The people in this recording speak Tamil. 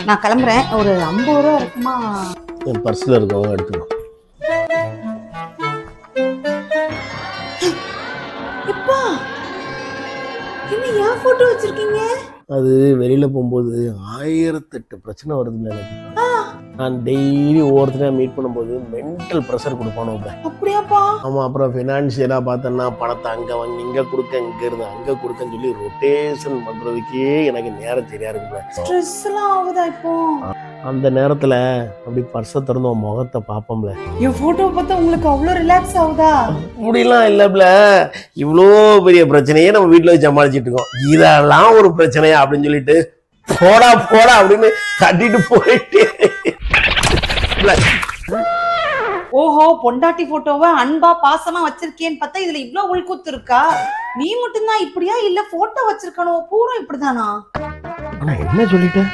நான் கிளம்புறேன். ஒரு 50 ரூபா இருக்குமா? என் பர்ஸில் இருக்கவங்க எடுத்துக்கணும். எப்பா என்ன ஏன் போட்டோ வச்சிருக்கீங்க? அது வெளியில் போகும்போது 1008 பிரச்சனை வருதுன்னு எனக்கு. நான் டெய்லி ஒவ்வொருத்தரையும் மீட் பண்ணும்போது மென்டல் ப்ரெஷர் கொடுப்பானோ. அப்படியாப்பா? ஆமாம். அப்புறம் ஃபினான்ஷியலாக பார்த்தோன்னா பணத்தை அங்கே வாங்கி இங்கே கொடுக்க, இங்கே இருந்து அங்கே கொடுக்கன்னு சொல்லி ரொட்டேஷன் பண்ணுறதுக்கே எனக்கு நேரம் சரியா இருக்குல்ல. ஸ்ட்ரெஸ் எல்லாம் ஆகுதா இப்போ? அந்த நேரத்தில் அப்படி பர்ஸை திறந்து உன் முகத்தை பார்ப்போம்ல. என் போட்டோ பார்த்தா உங்களுக்கு அவ்வளோ ரிலாக்ஸ் ஆகுதா? அப்படிலாம் இல்லைப்ல. இவ்வளோ பெரிய பிரச்சனையே நம்ம வீட்டில் வச்சு சமாளிச்சுட்டு இருக்கோம். இதெல்லாம் ஒரு பிரச்சனையா அப்படின்னு சொல்லிட்டு போடா போடா அப்படின்னு தட்டிட்டு போயிட்டு. ஓஹோ, பொண்டாட்டி போட்டோவை அன்பா பாசமா வச்சிருக்கேன்னு பார்த்தா இதுல இவ்வளவு உள்கூத்து இருக்கா? நீ மட்டும்தான் இப்படியா இல்ல போட்டோ வச்சிருக்கணும் பூரா இப்படிதானா? என்ன சொல்லிட்டேன்?